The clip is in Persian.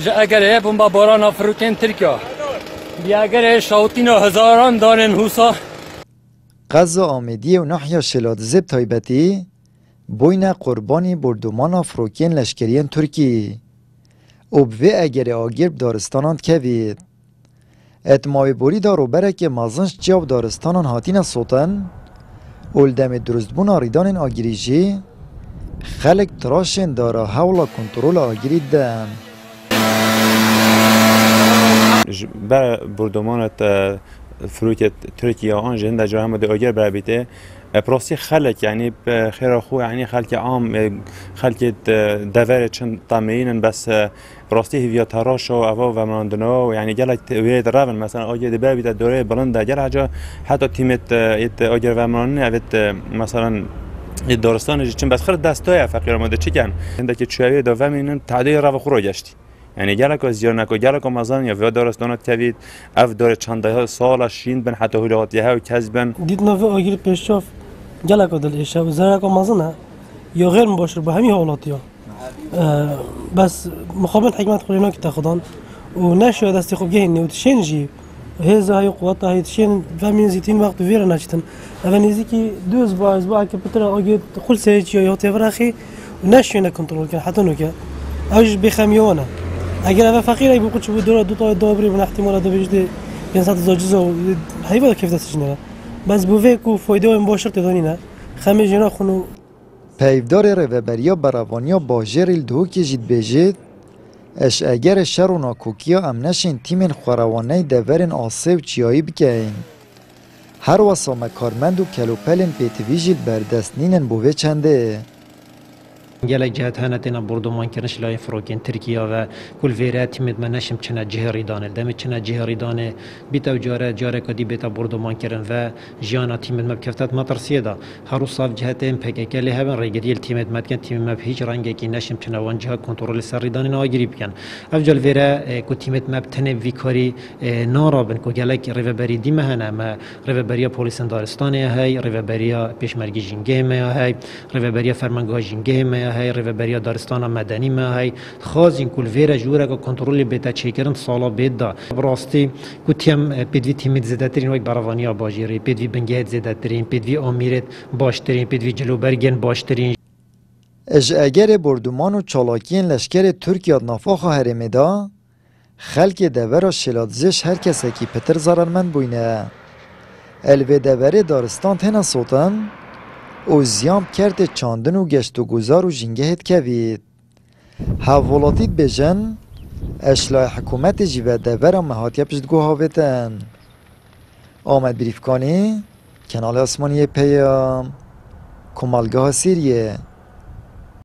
جا اگر بمبا باران فروکن ترکیا بیا اگر شاوتین هزاران دارن حوسا غزه آمدی و نحیا شلادزب تایبتی بوین قربانی بردومان فروکین لشکریان ترکی او به اگر آگرب دارستانان کوید اتماوی بوری دارو بره که مازنش جاو دارستانان هاتین سوتن اولدم درستبون آریدان آگریجی خلق تراشن دارا حولا کنترول آگرید دن بر بردومانت فروت ترکیه آن جنده جا هم آگر برابیده پراستی خلق یعنی خیر خو یعنی خلق عام خلق دور چند طمعین بس پراستی هیویا تراش و اوا و ماندنا یعنی گلک وید روان مثلا آگر برابیده دوره بلند اگر حاجا حتی تیمت آگر و ماندنا اوت مثلا دارستان چند بس خرد دستای فقیر ماده چیکن هنده که چویه دو مینن تعدیل رو خورا گشتی یعنی گلک از زیار نکو گلک مازن یا دارستانات کوید اف داره چند سال شین بن حتی هولات یه و کذبن دید نوع آگیر پیشاف گلک دل ایشه و زرک مازنه یا غیر مباشر به همین حالات یا بس مقابل حکمت خورینا که تاخدان و نشو دستی خوب گهینی و تشین جی هزا های قوات های تشین فهمین زیتین وقت ویرا نچتن اول نزدیکی دو اسبوع که پتر آگیر خل سیچ یا تفرخی و نشو نکنترل کن حتی نکه اوج بخمیونه اگر اول فقیر ای بقول شو دور دو تا دابری من احتمال ده بجد 500,000 جزء هيبقى كيف دستشنه بس بوفيكو فایده مباشر تدانی نه خمه جنا خونو پیودار روبریا براوانیا باجر الدهو که جید بجید اش اگر شر و ناکوکیا امنشین تیمین خوروانه دورن آسه و چیایی بکین هر واسامه کارمند و کلوپلین پیتوی جید بردست نینن بوه چنده گله جهت هنتنا بردومان کردنش لای فروکین ترکیه و کل ویرات تیمت من نشم چنا جهری دانه دم چنا جهری دانه بیتا جاره کدی بیتا بردومان کردن و جانا تیمت مب کفتات مترسیه دا هر صاف جهت ام پک کلی هبن رگریل تیمت مد کن تیم مب هیچ رنگی کی نشم چنا وان جهت کنترل سری دانه ناگیری بکن افجل ویرا کو تیمت مب تنه ویکاری نارابن کو گله کی ریوبری دی مهنه ما ریوبریا پلیس دارستان های ریوبریا پیشمرگی جنگه ما های ریوبریا فرمانگاه جنگه ما های ریوبریا دارستان مدنی ما های خاص این کل ویرا جوره که کنترل بیت چیکرن سالا بید دا براستی کو تیم پیدوی تیمت زده ترین وی براوانیا باجری پیدوی بنگهت زده ترین پیدوی امیرت باشترین پیدوی جلوبرگن باشترین اگر بردومان و چالاکین لشکر ترکیه نافاخ هرمدا خلق دور شلادزش هر کسی که پتر زرارمند بوینه الوی دور دارستان تنه سوتن او زیام کرد چاندن و گشت و گذار و جنگهت کوید حوالاتیت بجن اشلای حکومت جیوه دور مهاتیه پشت گوهاویتن آمد بریفکانی کنال اسمانی پیام کمالگاه سیریه